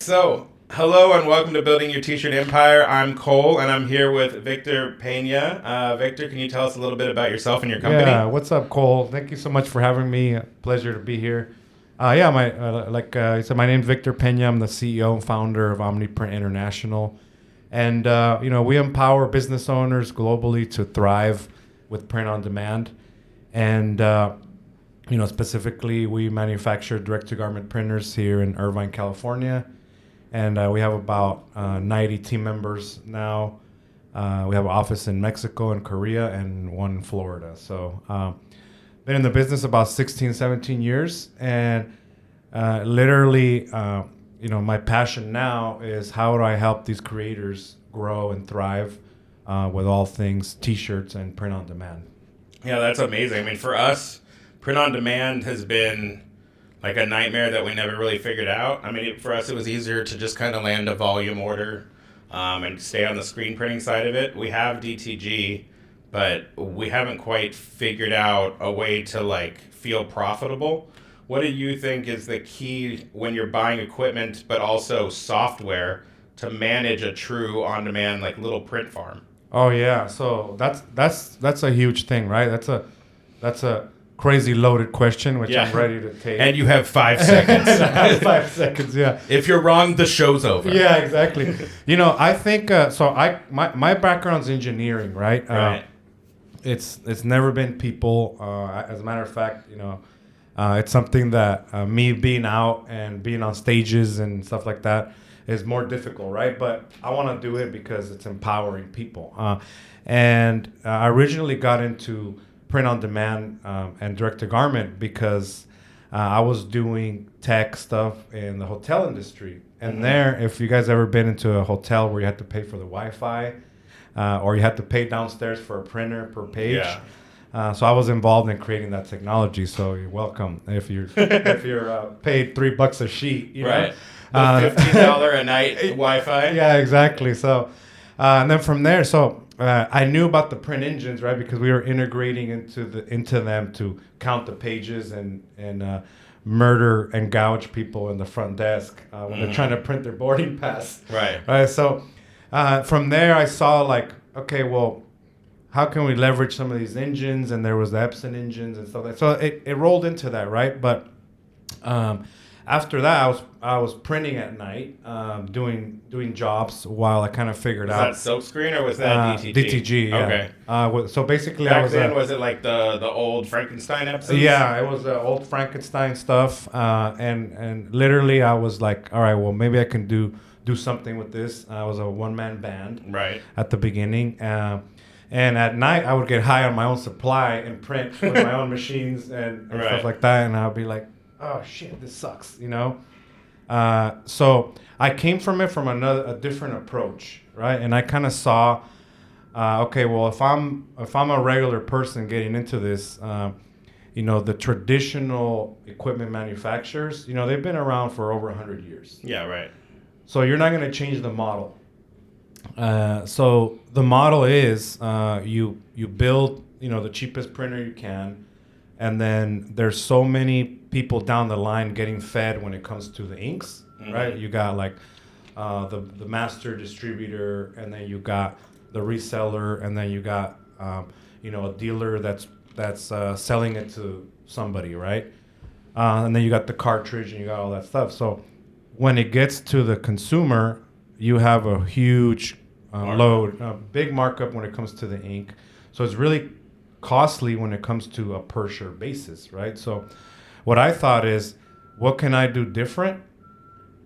So, hello and welcome to Building Your T-Shirt Empire. I'm Cole and I'm here with Victor Pena. Victor, can you tell us a little bit about yourself and your company? Yeah, what's up, Cole? Thank you so much for having me. Pleasure to be here. You said, my name's Victor Pena. I'm the CEO and founder of Omniprint International. And, we empower business owners globally to thrive with print on demand. And, specifically, we manufacture direct-to-garment printers here in Irvine, California. And we have about 90 team members now. We have an office in Mexico and Korea and one in Florida. So been in the business about 16, 17 years. And my passion now is how do I help these creators grow and thrive with all things T-shirts and print on demand. Yeah, that's amazing. I mean, for us, print on demand has been like a nightmare that we never really figured out. I mean, for us, it was easier to just kind of land a volume order and stay on the screen printing side of it. We have DTG, but we haven't quite figured out a way to feel profitable. What do you think is the key when you're buying equipment, but also software to manage a true on-demand little print farm? Oh yeah, so that's a huge thing, right? That's a crazy loaded question, which I'm ready to take. And you have 5 seconds. 5 seconds, yeah. If you're wrong, the show's over. Yeah, exactly. I think my background's engineering, right? Right. It's never been people. As a matter of fact, it's something that me being out and being on stages and stuff like that is more difficult, right? But I want to do it because it's empowering people. And I originally got into print on demand and direct to garment because I was doing tech stuff in the hotel industry. And there, if you guys ever been into a hotel where you had to pay for the Wi-Fi or you had to pay downstairs for a printer per page. Yeah. So I was involved in creating that technology. So you're welcome if you're paid $3 a sheet. Right. The $15 a night Wi-Fi. Yeah, exactly. So and then from there, I knew about the print engines, right? Because we were integrating into them to count the pages and murder and gouge people in the front desk when they're trying to print their boarding pass. Right. Right. So from there, I saw okay, well, how can we leverage some of these engines? And there was the Epson engines and stuff like that. So it rolled into that, right? But after that, I was printing at night, doing jobs while I kind of figured out. Was that silkscreen or was that DTG? DTG, yeah. Okay. So basically, back then, was it like the old Frankenstein episodes? Yeah, it was old Frankenstein stuff, and literally I was like, all right, well maybe I can do something with this. I was a one-man band, right, at the beginning. And at night, I would get high on my own supply and print with my own machines and right. stuff like that, and I'd be like, oh shit, this sucks, So I came from it from a different approach, right? And I kind of saw, okay, well, if I'm a regular person getting into this, the traditional equipment manufacturers, they've been around for over 100 years. Yeah, right. So you're not going to change the model. So the model is you build, the cheapest printer you can. And then there's so many people down the line getting fed when it comes to the inks, right? You got the master distributor, and then you got the reseller, and then you got a dealer that's selling it to somebody, right? And then you got the cartridge, and you got all that stuff. So when it gets to the consumer, you have a huge load, a big markup when it comes to the ink. So it's really costly when it comes to a per shirt basis, right? So what I thought is, what can I do different?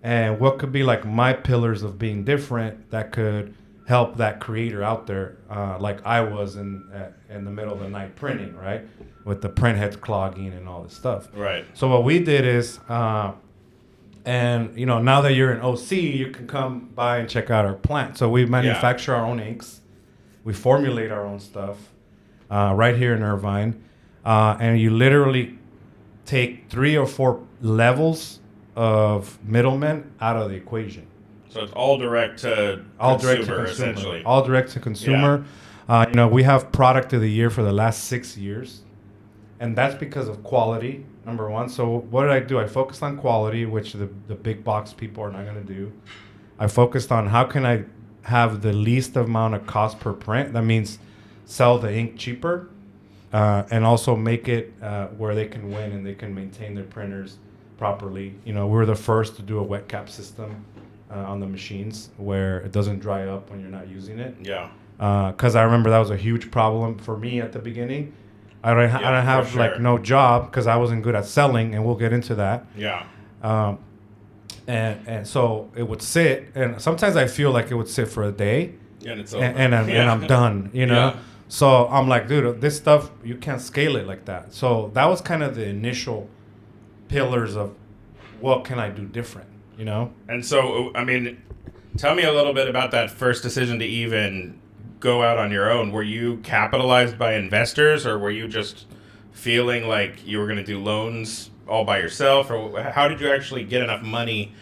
And what could be my pillars of being different that could help that creator out there, like I was in the middle of the night printing, right? With the print heads clogging and all this stuff. Right. So what we did is, now that you're in OC, you can come by and check out our plant. So we manufacture our own inks. We formulate our own stuff. Right here in Irvine, and you literally take 3 or 4 levels of middlemen out of the equation. So it's all direct to consumer, essentially. All direct to consumer. Yeah. We have product of the year for the last 6 years, and that's because of quality number one. So what did I do? I focused on quality, which the big box people are not going to do. I focused on how can I have the least amount of cost per print. That means sell the ink cheaper, and also make it where they can win and they can maintain their printers properly. We were the first to do a wet cap system on the machines where it doesn't dry up when you're not using it. Yeah. Because I remember that was a huge problem for me at the beginning. I don't have sure. like no job because I wasn't good at selling, and we'll get into that. Yeah. And so it would sit, and sometimes I feel like it would sit for a day, And it's over. and I'm done. Yeah. So I'm like, dude, this stuff you can't scale it like that. So that was kind of the initial pillars of what can I do different. And so, I mean, tell me a little bit about that first decision to even go out on your own. Were you capitalized by investors, or were you just feeling like you were going to do loans all by yourself, or how did you actually get enough money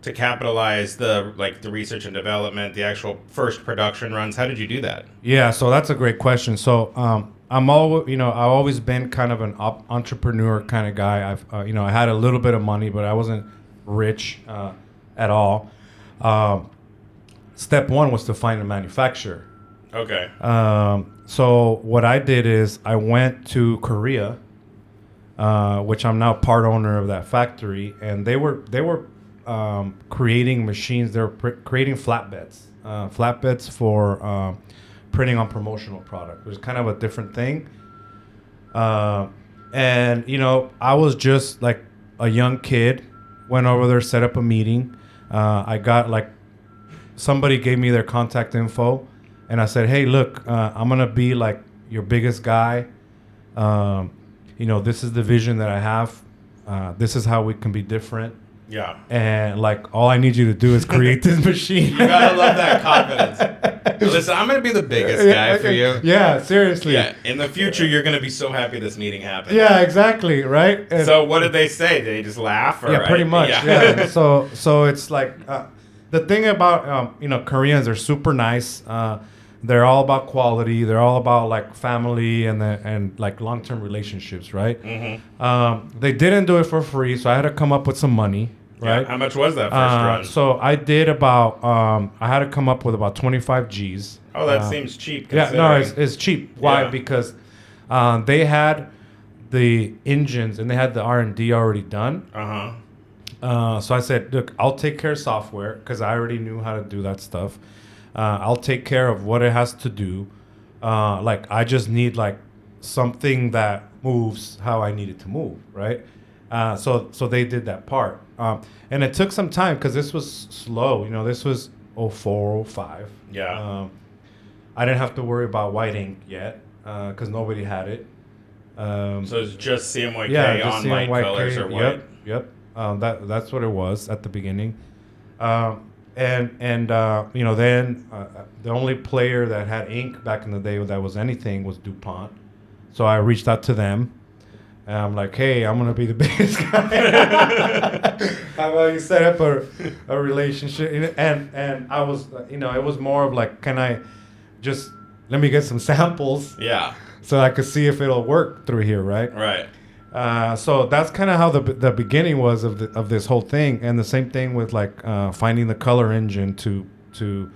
to capitalize the research and development, the actual first production runs? How did you do that? Yeah, so that's a great question. So I've always been kind of an entrepreneur kind of guy. I had a little bit of money, but I wasn't rich at all. Step one was to find a manufacturer. Okay. So what I did is I went to Korea, which I'm now part owner of that factory, and they were creating machines. They were creating flatbeds for printing on promotional product, which is kind of a different thing. And I was just like a young kid, went over there, set up a meeting. I got somebody gave me their contact info. And I said, hey, look, I'm going to be like your biggest guy. This is the vision that I have. This is how we can be different. Yeah. And all I need you to do is create this machine. You got to love that confidence. Listen, I'm going to be the biggest guy for you. Yeah, seriously. Yeah. In the future, you're going to be so happy this meeting happened. Yeah, exactly. Right. And so what did they say? Did they just laugh? Or, yeah, pretty much. Yeah. So it's like the thing about, Koreans are super nice. They're all about quality. They're all about family and long-term relationships, right? Mm-hmm. They didn't do it for free, so I had to come up with some money, right? Yeah. How much was that first run? So I did about I had to come up with about 25 G's. Oh, that seems cheap. Yeah, no, it's cheap. Why? Yeah. Because they had the engines and they had the R&D already done. So I said, look, I'll take care of software because I already knew how to do that stuff. I'll take care of what it has to do. I just need something that moves how I need it to move, right? So they did that part. And it took some time because this was slow. This was 04, 05. Yeah. I didn't have to worry about white ink yet because nobody had it. So it's just CMYK just on light CMYK, colors or white? Yep. That's what it was at the beginning. Then the only player that had ink back in the day that was anything was DuPont. So I reached out to them. And I'm like, hey, I'm going to be the biggest guy. How about you set up a relationship? And I was, it was more of can I just, let me get some samples. Yeah. So I could see if it'll work through here, right? Right. So that's kind of how the beginning was of this whole thing, and the same thing with finding the color engine to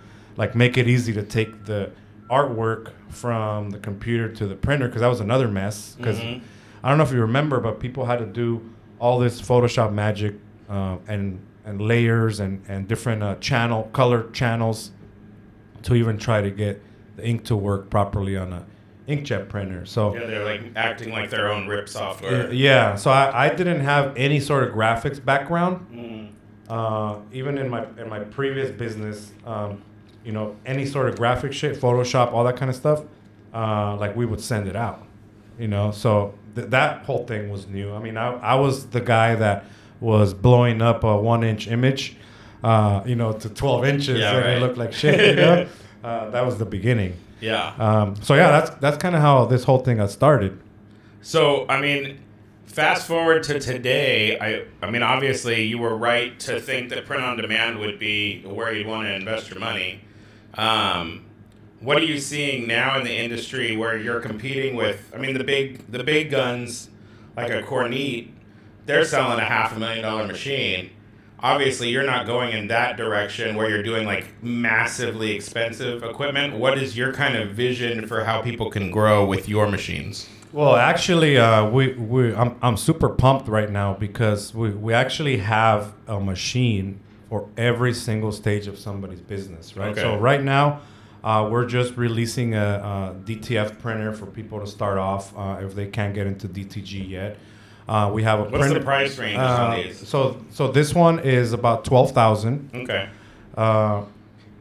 make it easy to take the artwork from the computer to the printer, because that was another mess. Because I don't know if you remember, but people had to do all this Photoshop magic and layers and different color channels to even try to get the ink to work properly on a inkjet printer. So yeah, they're acting like their own rip software. Yeah, so I didn't have any sort of graphics background. Even in my previous business, any sort of graphic shit, Photoshop, all that kind of stuff, we would send it out. So that whole thing was new. I mean, I was the guy that was blowing up a 1-inch image, to 12 inches, and it looked like shit. That was the beginning. Yeah. That's kind of how this whole thing got started. So, I mean, fast forward to today, I mean, obviously you were right to think that print on demand would be where you'd want to invest your money. What are you seeing now in the industry where you're competing with, I mean, the big guns like a Kornit? they're selling a $500,000 machine. Obviously, you're not going in that direction where you're doing like massively expensive equipment. What is your kind of vision for how people can grow with your machines? Well, actually, I'm super pumped right now because we actually have a machine for every single stage of somebody's business, right? Okay. So right now, we're just releasing a DTF printer for people to start off if they can't get into DTG yet. We have a What's printer. the price range on these? So this one is about 12,000. Okay.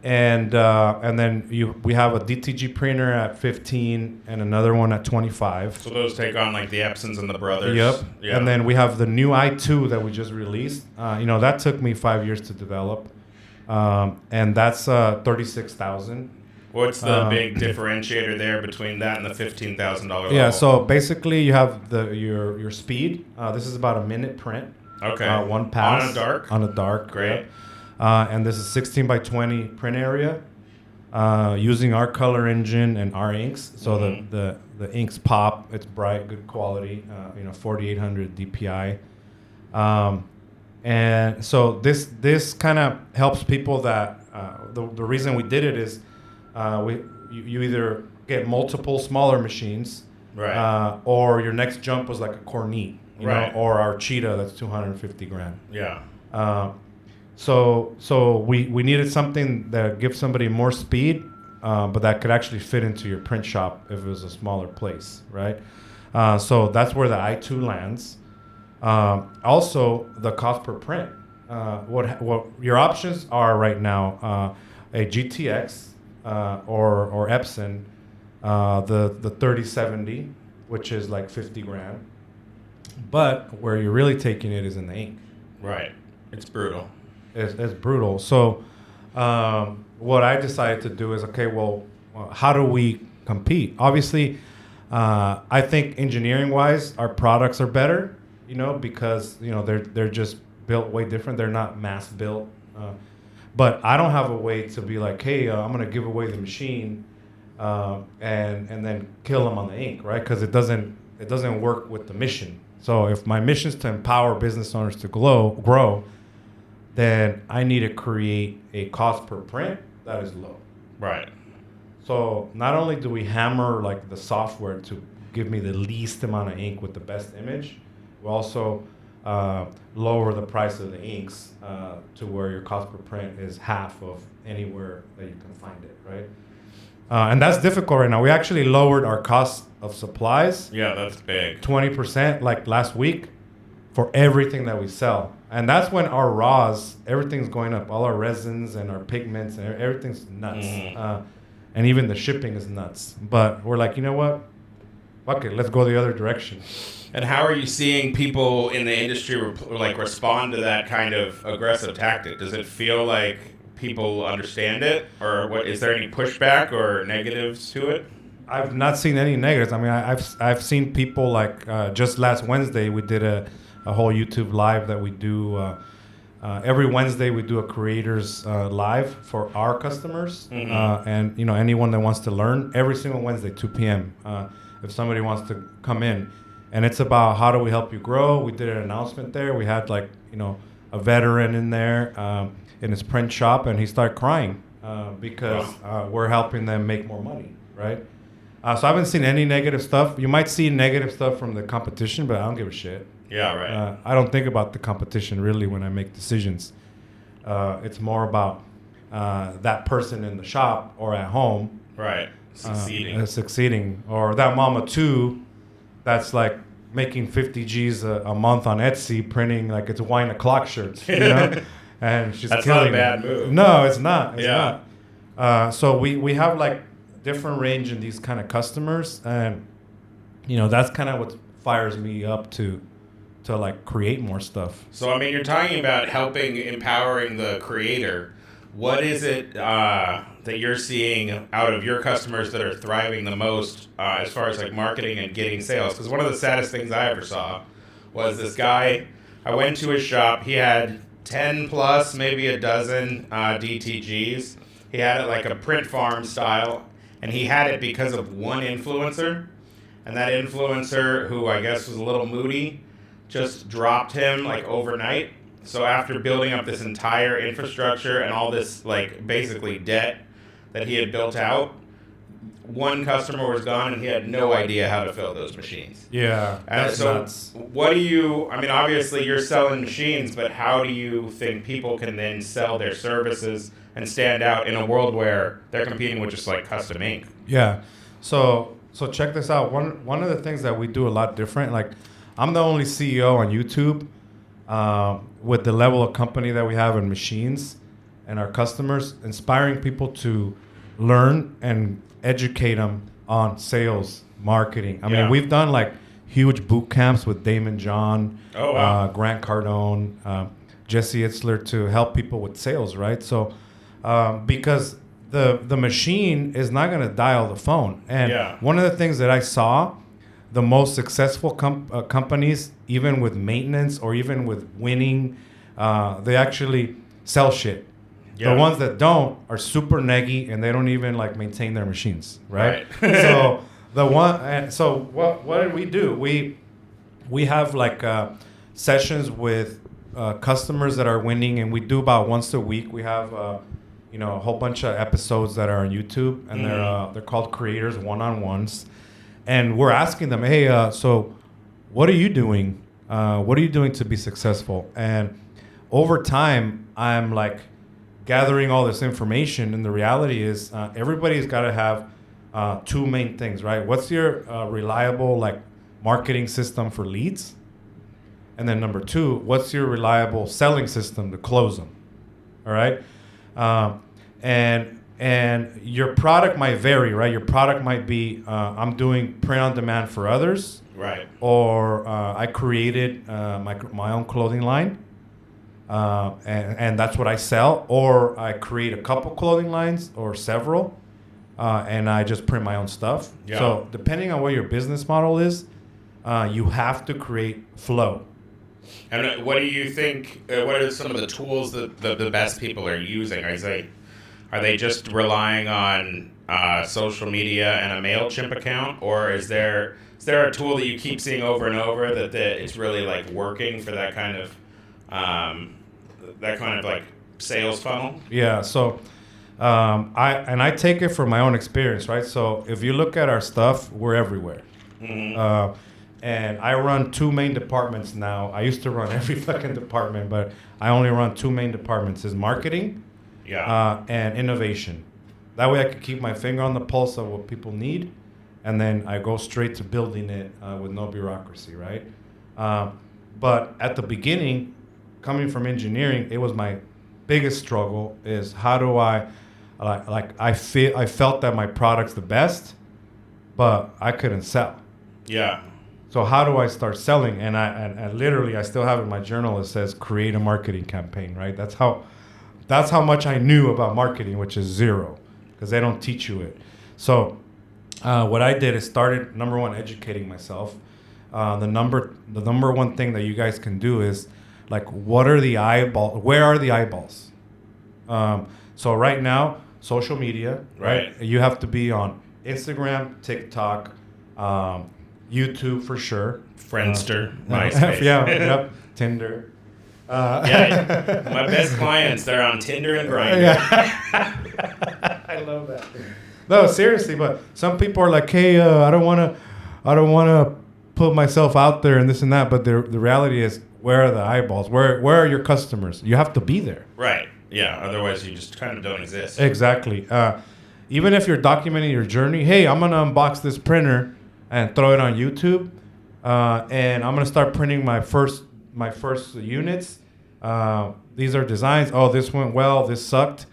And then we have a DTG printer at 15 and another one at 25. So those take on like the Epsons and the Brothers. Yep. Yeah. And then we have the new i2 that we just released. That took me 5 years to develop. And that's 36,000. What's the big differentiator there between that and the $15,000 level? Yeah, so basically you have your speed. This is about a minute print. Okay. One pass. On a dark? On a dark. Great. And this is 16 by 20 print area using our color engine and our inks. So the inks pop. It's bright, good quality. 4,800 DPI. And so this kind of helps people that the reason we did it is you either get multiple smaller machines, Right. or your next jump was like a Cornette, Right. or our Cheetah that's 250 grand. Yeah. So we needed something that gives somebody more speed, but that could actually fit into your print shop if it was a smaller place, right? So that's where the i2 lands. Also, the cost per print. What your options are right now, a GTX or Epson, the 3070, which is like 50 grand. But where you're really taking it is in the ink. Right. It's brutal. It's brutal. So what I decided to do is, okay, well, how do we compete? Obviously, I think engineering-wise, our products are better, because they're just built way different. They're not mass built. But I don't have a way to be like, hey, I'm going to give away the machine and then kill them on the ink, right? Because it doesn't work with the mission. So if my mission is to empower business owners to grow, then I need to create a cost per print that is low. Right. So not only do we hammer like the software to give me the least amount of ink with the best image, we also lower the price of the inks to where your cost per print is half of anywhere that you can find it, right? And that's difficult right now. We actually lowered our cost of supplies. Yeah, that's big. 20% like last week for everything that we sell. And that's when our raws, everything's going up. All our resins and our pigments and everything's nuts. And even the shipping is nuts. But we're like, you know what? Fuck it, let's go the other direction. And how are you seeing people in the industry respond to that kind of aggressive tactic? Does it feel like people understand it, or what? Is there any pushback or negatives to it? I've not seen any negatives. I mean, I've seen people like just last Wednesday we did a whole YouTube live that we do. Every Wednesday we do a creators live for our customers, and anyone that wants to learn every single Wednesday 2 p.m. If somebody wants to come in, and it's about how do we help you grow. We did an announcement there. We had a veteran in there in his print shop, and he started crying because we're helping them make more money, right? So I haven't seen any negative stuff. You might see negative stuff from the competition, but I don't give a shit. Yeah, right. I don't think about the competition really when I make decisions. It's more about that person in the shop or at home. Right. Succeeding. Or that mama too that's like making 50 G's a month on Etsy printing like it's wine o'clock shirts, and she's that's killing not a bad move. No, it's not. It's not. So we have like different range in these kind of customers, and that's kind of what fires me up to like create more stuff. So I mean, you're talking about empowering the creator. What is it that you're seeing out of your customers that are thriving the most as far as like marketing and getting sales? Because one of the saddest things I ever saw was this guy. I went to his shop. He had 10 plus, maybe a dozen DTGs. He had it like a print farm style, and he had it because of one influencer. And that influencer, who I guess was a little moody, just dropped him like overnight. So after building up this entire infrastructure and all this like basically debt that he had built out, one customer was gone and he had no idea how to fill those machines. Yeah, that's so nuts. what do you, I mean, obviously you're selling machines, but how do you think people can then sell their services and stand out in a world where they're competing with just like custom ink? Yeah. So check this out. One of the things that we do a lot different, like I'm the only CEO on YouTube with the level of company that we have in machines and our customers, inspiring people to learn and educate them on sales, marketing. I mean, we've done like huge boot camps with Damon John, Grant Cardone, Jesse Itzler to help people with sales, right? So because the machine is not going to dial the phone. And one of the things that I saw, the most successful companies, even with maintenance or even with winning, they actually sell shit. The ones that don't are super neggy and they don't even like maintain their machines, right? So what did we do? We have like sessions with customers that are winning, and we do about once a week. We have a whole bunch of episodes that are on YouTube, and they're called Creators One-on-Ones, and we're asking them, hey, so what are you doing? What are you doing to be successful? And over time, I'm like gathering all this information, and the reality is everybody's got to have two main things, right? What's your reliable like marketing system for leads? And then number two, what's your reliable selling system to close them? All right. And your product might vary, right? Your product might be, I'm doing print on demand for others. Right. Or I created my own clothing line. And that's what I sell. Or I create a couple clothing lines or several, and I just print my own stuff. Yeah. So depending on what your business model is, you have to create flow. And what do you think, what are some of the tools that the best people are using? Are they just relying on social media and a MailChimp account? Or is there a tool that you keep seeing over and over that it's really like working for that kind of like sales funnel? Yeah. So I take it from my own experience, right? So if you look at our stuff, we're everywhere. Mm-hmm. And I run two main departments now. I used to run every fucking department, but I only run two main departments: is marketing, and innovation. That way, I can keep my finger on the pulse of what people need, and then I go straight to building it with no bureaucracy, right? But at the beginning, coming from engineering, it was my biggest struggle. Is how do I I felt that my product's the best, but I couldn't sell. Yeah. So how do I start selling? And I literally, I still have in my journal, it says create a marketing campaign, right? That's how much I knew about marketing, which is zero, because they don't teach you it. So what I did is started, number one, educating myself. The number one thing that you guys can do is like, what are the eyeballs? Where are the eyeballs? So right now, social media, right? You have to be on Instagram, TikTok, YouTube for sure. Friendster, MySpace. Yep. Tinder. My best clients, they're on Tinder and Grindr. Yeah. I love that. No, seriously, but some people are like, hey, I don't want to put myself out there and this and that. But the reality is, where are the eyeballs? Where are your customers? You have to be there. Right. Yeah. Otherwise, you just kind of don't exist. Exactly. Even if you're documenting your journey, hey, I'm gonna unbox this printer and throw it on YouTube, and I'm gonna start printing my first units. These are designs. Oh, this went well. This sucked.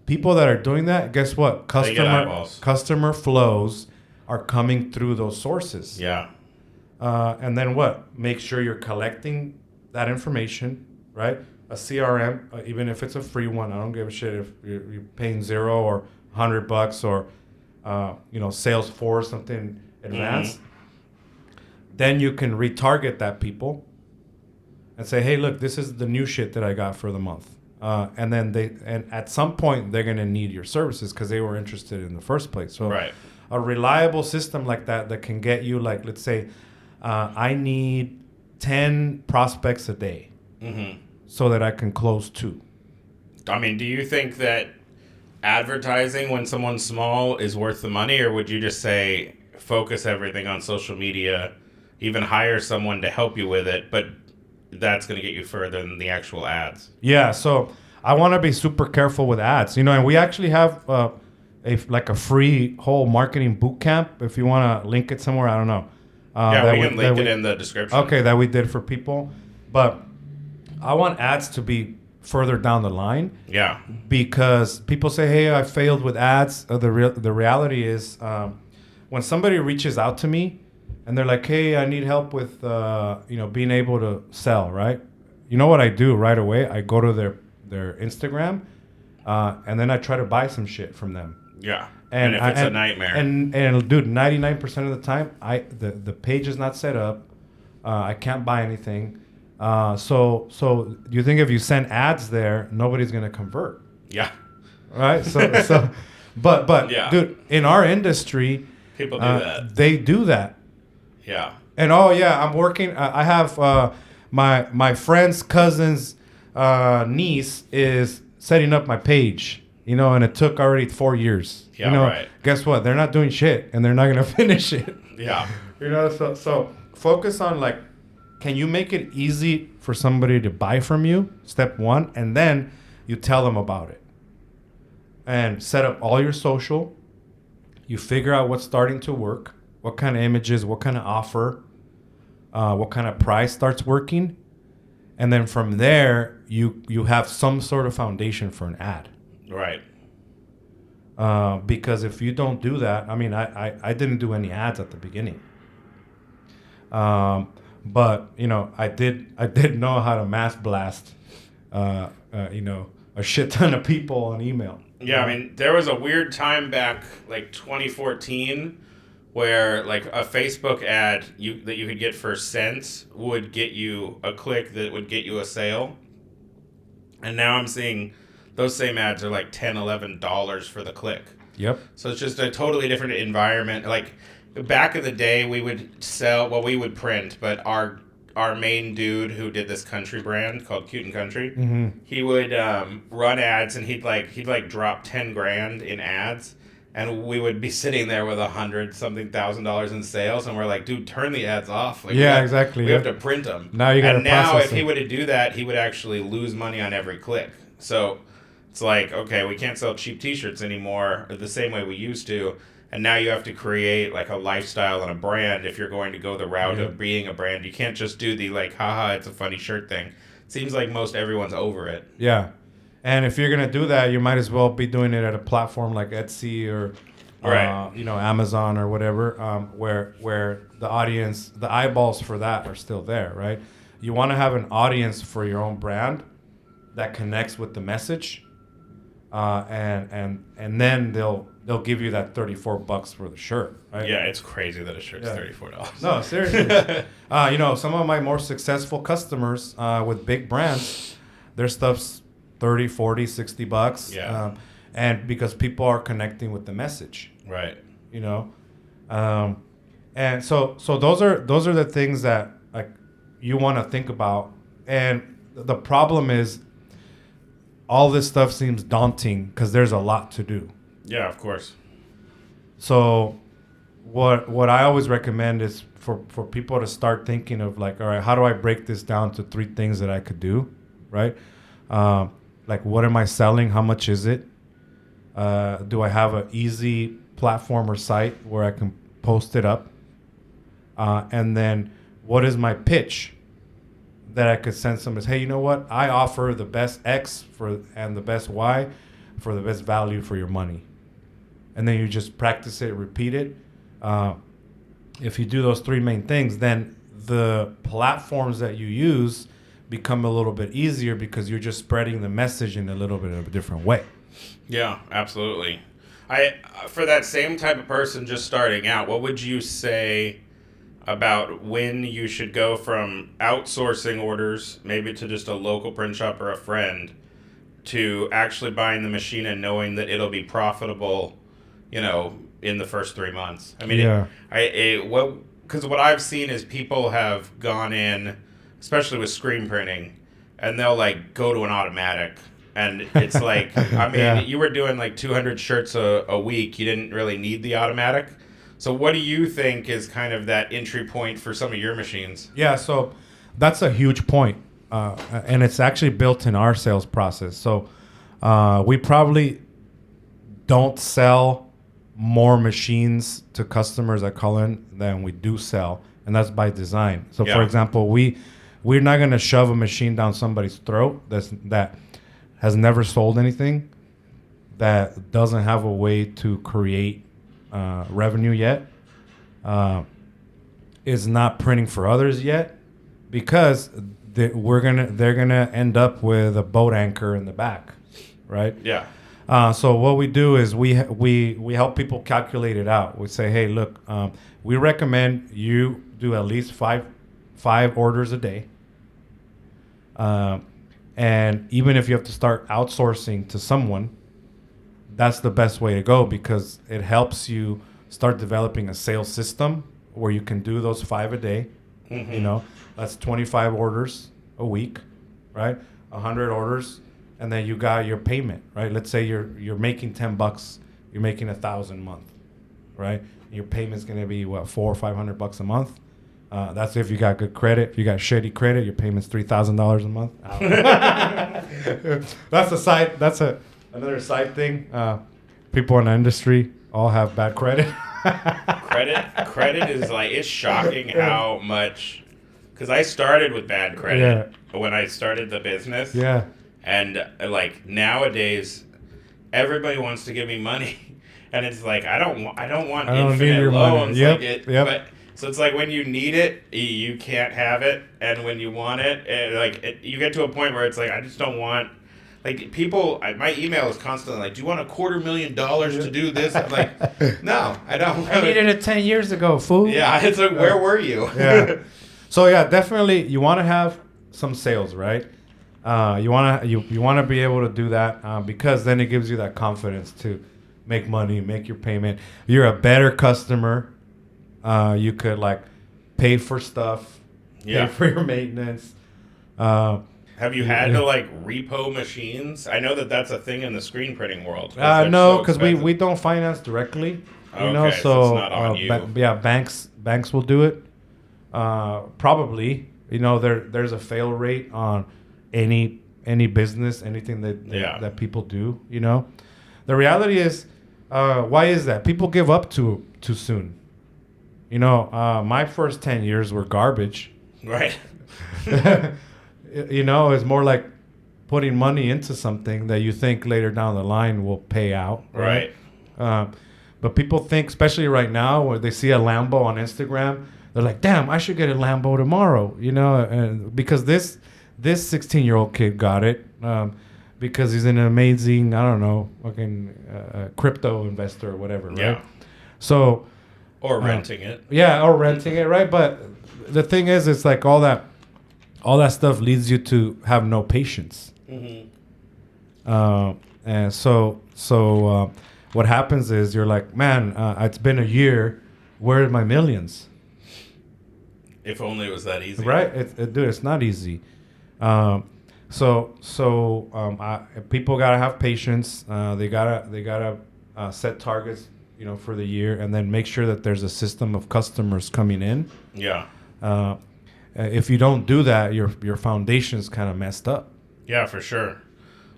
People that are doing that, guess what? Customer flows are coming through those sources. Yeah. And then what? Make sure you're collecting that information, right? A CRM, even if it's a free one, I don't give a shit if you're paying $0 or $100 or Salesforce, something advanced. Mm-hmm. Then you can retarget that people and say, hey, look, this is the new shit that I got for the month. And at some point they're gonna need your services because they were interested in the first place. So a reliable system like that can get you, like, let's say, I need 10 prospects a day so that I can close 2. I mean, do you think that advertising when someone's small is worth the money, or would you just say focus everything on social media, even hire someone to help you with it, but that's going to get you further than the actual ads? Yeah, so I want to be super careful with ads, and we actually have a free whole marketing boot camp. If you want to link it somewhere, I don't know. We can link it in the description. Okay, that we did for people, but I want ads to be further down the line. Yeah. Because people say, hey, I failed with ads. The reality is when somebody reaches out to me and they're like, hey, I need help with being able to sell, right? You know what I do right away? I go to their Instagram and then I try to buy some shit from them. Yeah. And if it's a nightmare. And dude, 99% of the time, the page is not set up. I can't buy anything. So you think if you send ads there, nobody's gonna convert? Yeah. Right. But yeah. Dude, in our industry, people do that. They do that. Yeah. And I'm working. I have my friend's cousin's niece is setting up my page. And it took already 4 years. Yeah. Right. Guess what? They're not doing shit, and they're not gonna finish it. Yeah. So focus on can you make it easy for somebody to buy from you? Step 1, and then you tell them about it. And set up all your social. You figure out what's starting to work, what kind of images, what kind of offer, what kind of price starts working. And then from there, you have some sort of foundation for an ad. Right. Because if you don't do that, I mean, I didn't do any ads at the beginning. But I did know how to mass blast, a shit ton of people on email. Yeah, I mean, there was a weird time back, like 2014, where like a Facebook ad that you could get for cents would get you a click that would get you a sale. And now I'm seeing those same ads are like $10, $11 for the click. Yep. So it's just a totally different environment. Like, back in the day, we would we would print, but our main dude who did this country brand called Cute and Country, he would run ads, and he'd drop 10 grand in ads, and we would be sitting there with $100,000 in sales, and we're like, dude, turn the ads off. Exactly. We have to print them. Now you got to process now, if he were to do that, he would actually lose money on every click. So it's like, okay, we can't sell cheap T-shirts anymore the same way we used to. And now you have to create like a lifestyle and a brand if you're going to go the route of being a brand. You can't just do the haha, it's a funny shirt thing. Seems like most everyone's over it. Yeah. And if you're going to do that, you might as well be doing it at a platform like Etsy or Amazon or whatever, where the audience, the eyeballs for that are still there, right? You want to have an audience for your own brand that connects with the message, and then they'll give you that $34 for the shirt, right? Yeah, it's crazy that a shirt's $34. No, seriously. Some of my more successful customers with big brands, their stuff's $30, $40, $60. Yeah. And because people are connecting with the message. Right. And so those are the things that you want to think about. And the problem is all this stuff seems daunting because there's a lot to do. Yeah, of course. So what I always recommend is for people to start thinking of all right, how do I break this down to 3 things that I could do, right? What am I selling? How much is it? Do I have an easy platform or site where I can post it up? And then what is my pitch that I could send somebody? Hey, you know what? I offer the best X and the best Y for the best value for your money. And then you just practice it, repeat it. If you do those 3 main things, then the platforms that you use become a little bit easier because you're just spreading the message in a little bit of a different way. Yeah, absolutely. For that same type of person just starting out, what would you say about when you should go from outsourcing orders, maybe to just a local print shop or a friend, to actually buying the machine and knowing that it'll be profitable, in the first 3 months? I mean, because what I've seen is people have gone in especially with screen printing, and they'll like go to an automatic. And it's like, I mean, you were doing like 200 shirts a week. You didn't really need the automatic. So what do you think is kind of that entry point for some of your machines? Yeah, so that's a huge point. And it's actually built in our sales process. So we probably don't sell more machines to customers that call in than we do sell. And that's by design. So, for example, we're not going to shove a machine down somebody's throat that has never sold anything, that doesn't have a way to create revenue yet, is not printing for others yet, because they're gonna end up with a boat anchor in the back, right? Yeah. So what we do is we help people calculate it out. We say, hey, look, we recommend you do at least five orders a day. And even if you have to start outsourcing to someone, that's the best way to go, because it helps you start developing a sales system where you can do those 5 a day. Mm-hmm. You know, that's 25 orders a week, right? 100 orders, and then you got your payment, right? Let's say you're making $10, you're making $1,000 a month, right? Your payment's gonna be what, $400 or $500 a month. That's if you got good credit. If you got shitty credit, your payment's $3,000 a month. That's another side thing. People in the industry all have bad credit. Credit is like, it's shocking how much, because I started with bad credit when I started the business. Yeah. And like nowadays, everybody wants to give me money, and it's like I don't want infinite loans. Yep. But so it's like when you need it, you can't have it, and when you want it, you get to a point where it's like I just don't want. Like people, my email is constantly like, "Do you want $250,000 to do this?" I'm like, "No, I don't." I needed it 10 years ago, fool. Yeah, it's like, where were you? Yeah. So yeah, definitely, you want to have some sales, right? You want to be able to do that because then it gives you that confidence to make money, make your payment. You're a better customer. You could like pay for stuff, pay for your maintenance. Have you had to like repo machines? I know that that's a thing in the screen printing world. No, because we don't finance directly. You know, so it's not on you. Banks will do it. Probably, you know, there's a fail rate on any business, anything that people do. You know, the reality is, why is that? People give up too soon. You know, my first 10 years were garbage. Right. You know, it's more like putting money into something that you think later down the line will pay out. Right. But people think, especially right now, where they see a Lambo on Instagram, they're like, "Damn, I should get a Lambo tomorrow." You know, and because this 16-year-old kid got it because he's an amazing, I don't know, fucking crypto investor or whatever, right? Yeah. So. Or renting it. Yeah, or renting it, right? But the thing is, it's like all that stuff leads you to have no patience. Mm-hmm. And so what happens is you're like, man, it's been a year. Where are my millions? If only it was that easy. Right? Dude, it's not easy. So people gotta have patience. They gotta set targets, you know, for the year, and then make sure that there's a system of customers coming in. Yeah. If you don't do that, your foundation's kind of messed up. Yeah, for sure.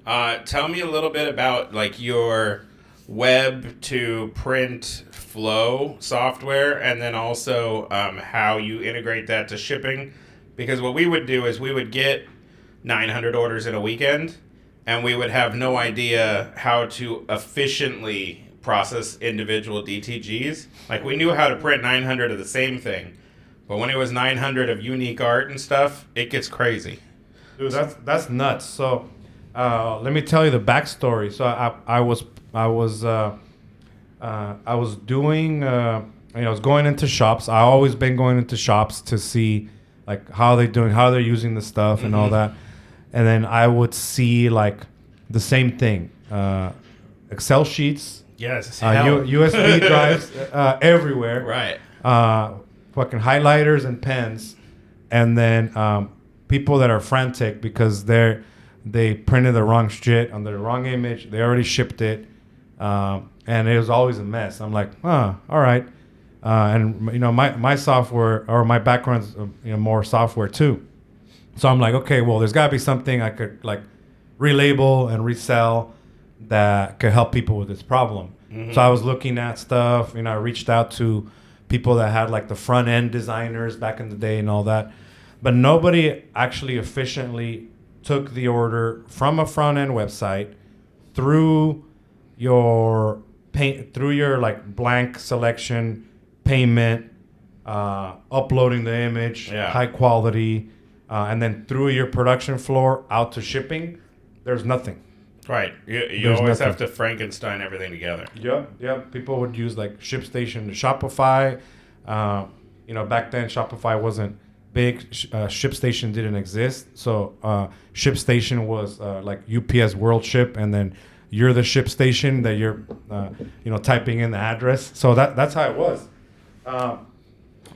Tell me a little bit about like your web to print flow software, and then also how you integrate that to shipping. Because what we would do is we would get 900 orders in a weekend, and we would have no idea how to efficiently process individual DTGs. Like we knew how to print 900 of the same thing, but when it was 900 of unique art and stuff, it gets crazy. Dude, that's nuts. So let me tell you the backstory. So I was doing I was going into shops. I always been going into shops to see like how they're using the stuff and all that, and then I would see like the same thing, Excel sheets. Yes. USB drives everywhere. Right. Fucking highlighters and pens, and then people that are frantic because they printed the wrong shit on the wrong image. They already shipped it, and it was always a mess. I'm like, all right. And my software or my background's more software too. So I'm like, okay, well, there's got to be something I could like relabel and resell that could help people with this problem. Mm-hmm. So I was looking at stuff. I reached out to people that had like the front end designers back in the day and all that, but nobody actually efficiently took the order from a front end website through your like blank selection, payment, uploading the image, high quality, and then through your production floor out to shipping. There's nothing. Right. You always have to Frankenstein everything together. Yep. People would use like ShipStation to Shopify. Back then Shopify wasn't big. ShipStation didn't exist. So ShipStation was like UPS World Ship, and then you're the ShipStation that you're typing in the address. So that's how it was.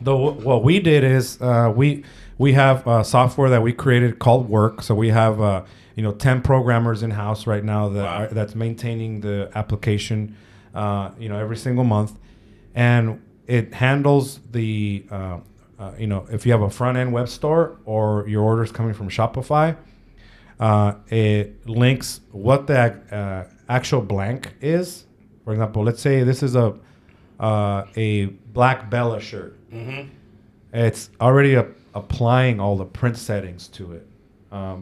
What we did is we have software that we created called Work. So we have 10 programmers in house right now that's maintaining the application every single month, and it handles the if you have a front end web store or your orders coming from Shopify, it links what the actual blank is. For example, let's say this is a black Bella shirt. Mm-hmm. It's already applying all the print settings to it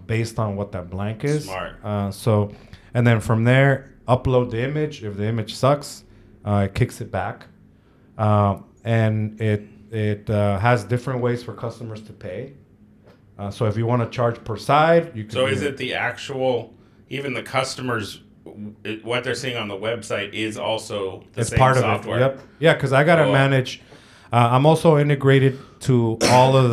based on what that blank is. Smart. And then from there, upload the image. If the image sucks, it kicks it back. And it has different ways for customers to pay. So if you want to charge per side, you can. So is it the actual, even the customers, what they're seeing on the website is also the same part software? Of it. Yep. Yeah, because I got to manage. I'm also integrated to all of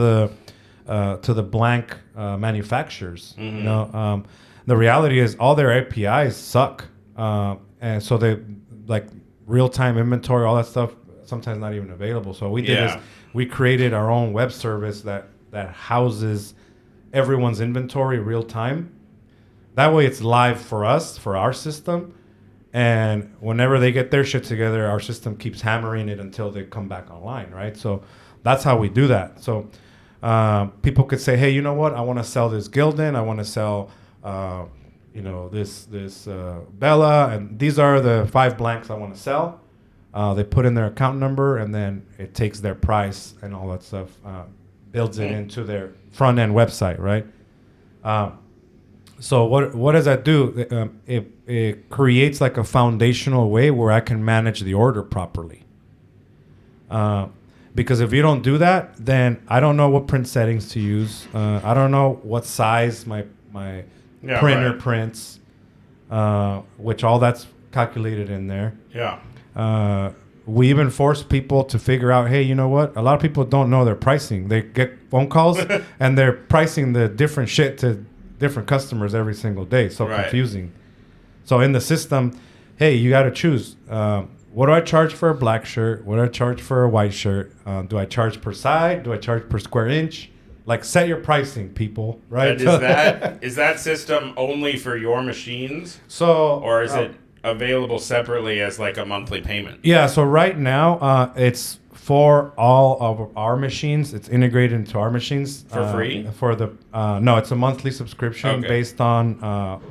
the blank manufacturers. Mm-hmm. The reality is all their APIs suck, and so they like real-time inventory, all that stuff. Sometimes not even available. So what we did is we created our own web service that houses everyone's inventory real time. That way it's live for us, for our system. And whenever they get their shit together, our system keeps hammering it until they come back online, right? So that's how we do that. So people could say, hey, you know what? I want to sell this Gildan. I want to sell, this Bella. And these are the 5 blanks I want to sell. They put in their account number, and then it takes their price and all that stuff, builds it into their front end website, right? So what does that do? It creates like a foundational way where I can manage the order properly. Because if you don't do that, then I don't know what print settings to use. I don't know what size my printer prints, which all that's calculated in there. Yeah. We even force people to figure out, hey, you know what? A lot of people don't know their pricing. They get phone calls and they're pricing the different shit to different customers every single day. So confusing. So in the system, hey, you got to choose. What do I charge for a black shirt? What do I charge for a white shirt? Do I charge per side? Do I charge per square inch? Like, set your pricing, people, right? And is that system only for your machines? Or is it available separately as like a monthly payment? Yeah, so right now it's for all of our machines. It's integrated into our machines for free. No, it's a monthly subscription based on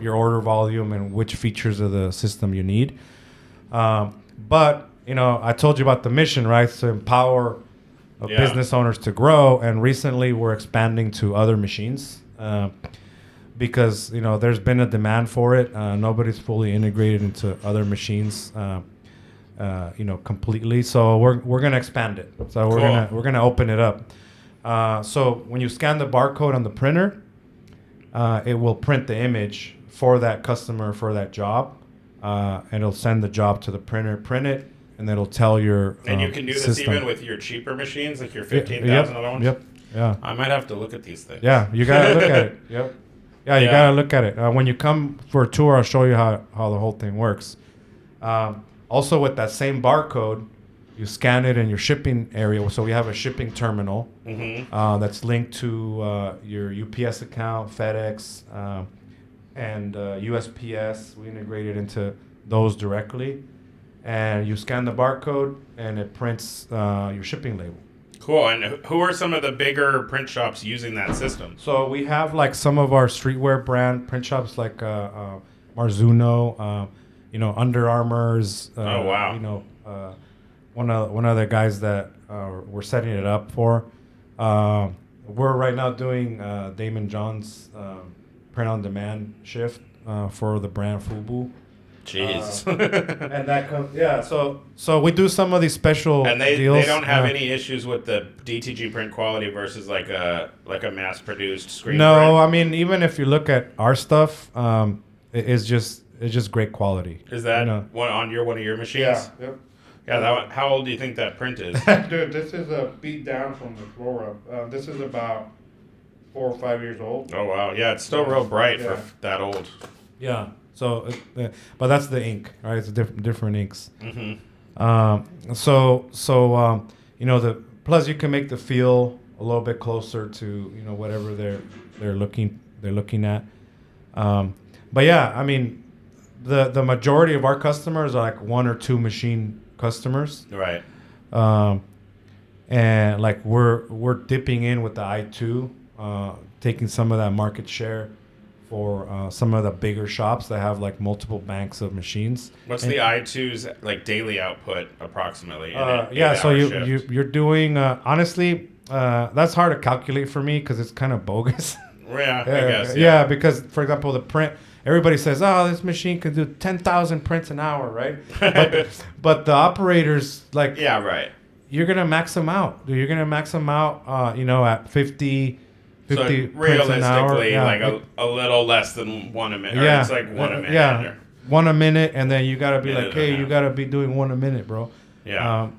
your order volume and which features of the system you need. But I told you about the mission, right? To empower business owners to grow, and recently we're expanding to other machines. Because there's been a demand for it. Nobody's fully integrated into other machines, completely. So we're gonna expand it. So we're gonna open it up. So when you scan the barcode on the printer, it will print the image for that customer for that job, and it'll send the job to the printer, print it, and it'll tell your and you can do this system. even with your cheaper machines, like your $15,000 ones. Yep. Yeah. I might have to look at these things. Yeah, you gotta look at it. Yep. Yeah, you gotta look at it. When you come for a tour, I'll show you how the whole thing works. Also, with that same barcode, you scan it in your shipping area. So we have a shipping terminal that's linked to your UPS account, FedEx, and USPS. We integrate it into those directly. And you scan the barcode, and it prints your shipping label. Cool. And who are some of the bigger print shops using that system? So we have like some of our streetwear brand print shops like Marzuno, Under Armour's. Oh, wow. One of the guys that we're setting it up for. We're right now doing Damon John's print on demand shift for the brand Fubu. Jeez. And that comes, yeah. So we do some of these special and deals. They don't have any issues with the DTG print quality versus like a mass produced screen. No, print. I mean, even if you look at our stuff, it's just great quality. Is that one of your machines? Yeah. Yep. Yeah. How old do you think that print is? Dude, this is a beat down from the floor up. This is about 4 or 5 years old. Oh wow. Yeah, it's still real bright for that old. Yeah. So, but that's the ink, right? It's different inks. Mm-hmm. The plus you can make the feel a little bit closer to whatever they're looking at. But yeah, I mean, the majority of our customers are like 1 or 2 machine customers, right? And like we're dipping in with the i2, taking some of that market share for some of the bigger shops that have like multiple banks of machines. What's the i2's like daily output approximately? So you're doing honestly that's hard to calculate for me because it's kind of bogus. Yeah, I guess. Yeah, because for example the print, everybody says, oh, this machine can do 10,000 prints an hour, right? But the operators like right. You're gonna max them out. You're gonna max them out at 50 so prints an hour. Like a little less than 1 a minute. Yeah, it's like 1 a minute. Yeah, 1 a minute, and then you gotta be minute like, hey, you gotta be doing 1 a minute, bro. Yeah.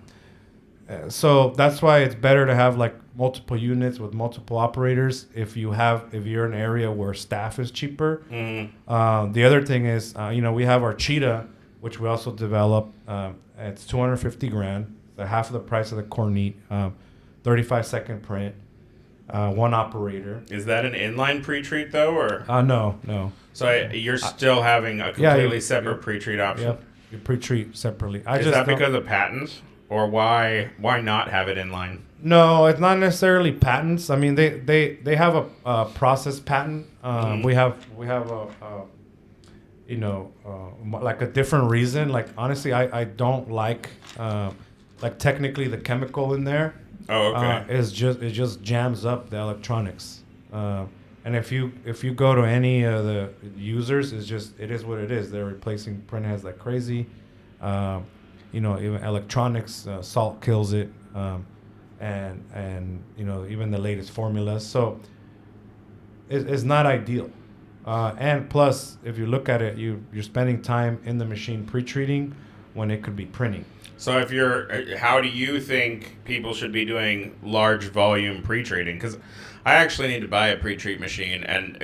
So that's why it's better to have like multiple units with multiple operators. If you're in an area where staff is cheaper. Mm-hmm. The other thing is, we have our Cheetah, which we also develop. It's $250,000, half of the price of the Cornette, 35-second print. 1 operator. Is that an inline pre-treat though, or? No. So you're still having a completely separate pre-treat option. Yep, you pre-treat separately. Is that because of patents, or why not have it inline? No, it's not necessarily patents. I mean, they have a process patent. We have like a different reason. Like honestly, I don't like technically the chemical in there. Oh, okay. It just jams up the electronics. And if you go to any of the users, it is what it is. They're replacing printheads like crazy. Even electronics, salt kills it. And even the latest formulas. So it's not ideal. And plus, if you look at it, you're spending time in the machine pre-treating when it could be printing. So how do you think people should be doing large volume pre-treating? Because I actually need to buy a pre-treat machine, and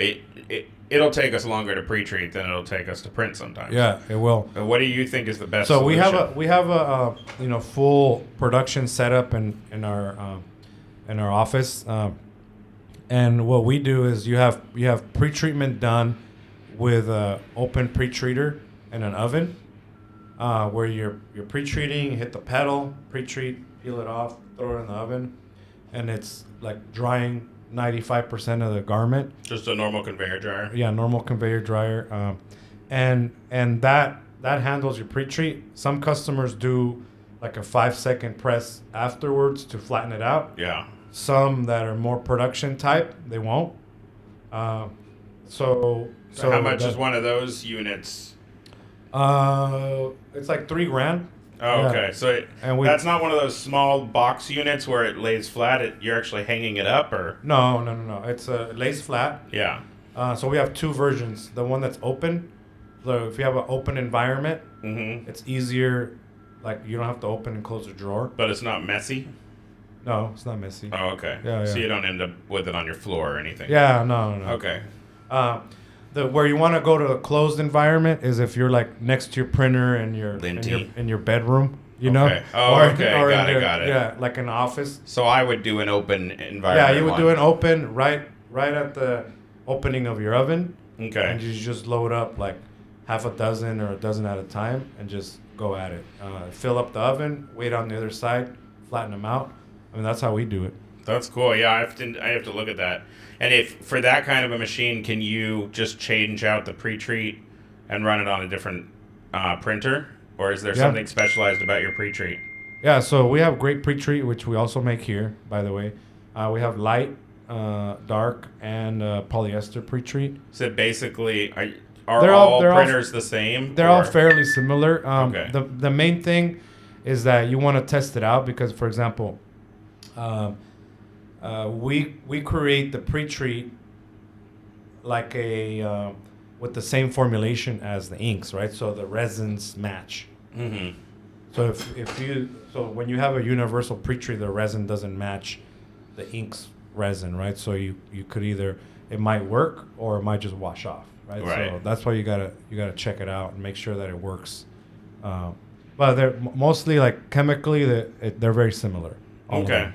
it'll take us longer to pre-treat than it'll take us to print sometimes. Yeah, it will. What do you think is the best? So solution? we have a full production setup in our office, and what we do is you have pre-treatment done with an open pre-treater and an oven. Where you're pre-treating, you hit the pedal, pre-treat, peel it off, throw it in the oven, and it's like drying 95% of the garment. Just a normal conveyor dryer. Yeah, normal conveyor dryer, and that handles your pre-treat. Some customers do like a 5-second press afterwards to flatten it out. Yeah. Some that are more production type, they won't. So how much is one of those units? It's like $3,000. Oh, okay. So that's not one of those small box units where it lays flat. You're actually hanging it up, or? No. It's lays flat. Yeah. So we have 2 versions. The one that's open. So if you have an open environment, it's easier. Like you don't have to open and close a drawer. But it's not messy? No, it's not messy. Oh, okay. Yeah. So you don't end up with it on your floor or anything? Yeah, no. Okay. Where you want to go to a closed environment is if you're like next to your printer and your Linty. in your bedroom. you know? Okay. Oh, okay. Got it. Yeah, like an office. So I would do an open environment. Yeah, you would do an open right at the opening of your oven. Okay. And you just load up like half a dozen or a dozen at a time and just go at it. Fill up the oven, wait on the other side, flatten them out. I mean, that's how we do it. That's cool. Yeah, I have to look at that. And if for that kind of a machine, can you just change out the pre-treat and run it on a different printer? Or is there something specialized about your pre-treat? Yeah, so we have great pre-treat, which we also make here, by the way. We have light, dark, and polyester pre-treat. So basically, are all printers the same? They're all fairly similar. Okay. The main thing is that you want to test it out because, for example, we create the pre-treat like with the same formulation as the inks, right? So the resins match. Mm-hmm. So so when you have a universal pre-treat, the resin doesn't match the ink's resin, right? So you could either it might work or it might just wash off, right? So that's why you gotta check it out and make sure that it works. But they're mostly like chemically they're very similar. Okay.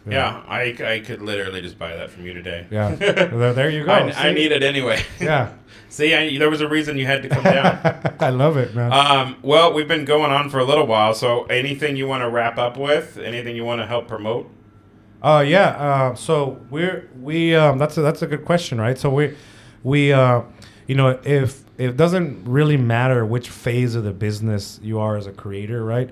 Yeah, I could literally just buy that from you today. Yeah, there you go. I need it anyway. Yeah. See, there was a reason you had to come down. I love it, man. Well, we've been going on for a little while, so anything you want to wrap up with? Anything you want to help promote? So we that's a good question, right? So we if it doesn't really matter which phase of the business you are as a creator, right?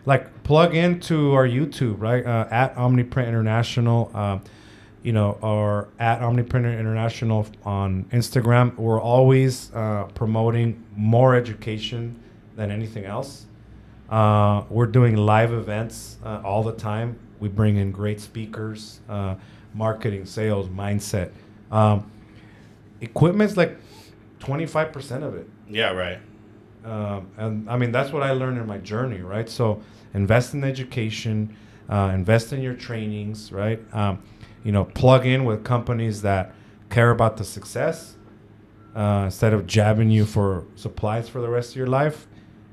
Like plug into our YouTube, right? At Omniprint International, or at Omniprint International on Instagram. We're always promoting more education than anything else. We're doing live events all the time. We bring in great speakers, marketing, sales, mindset. Equipment's like 25% of it. Yeah, right. And I mean, that's what I learned in my journey, right? So invest in education, invest in your trainings, right? Plug in with companies that care about the success instead of jabbing you for supplies for the rest of your life.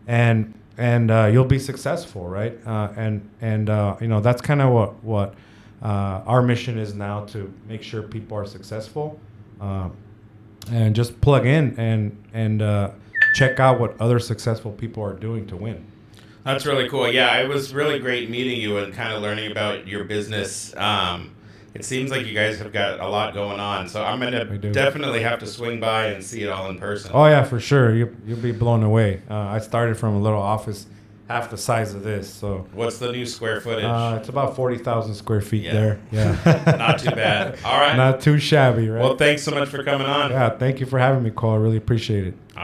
And you'll be successful, right? That's kind of what our mission is now, to make sure people are successful, and just plug in and check out what other successful people are doing to win. That's really cool. Yeah, it was really great meeting you and kind of learning about your business. It seems like you guys have got a lot going on, so I'm going to definitely have to swing by and see it all in person. Oh, yeah, for sure. You'll be blown away. I started from a little office half the size of this. So what's the new square footage? It's about 40,000 square feet there. Yeah. Not too bad. All right. Not too shabby, right? Well, thanks so much for coming on. Yeah, thank you for having me, Cole. I really appreciate it.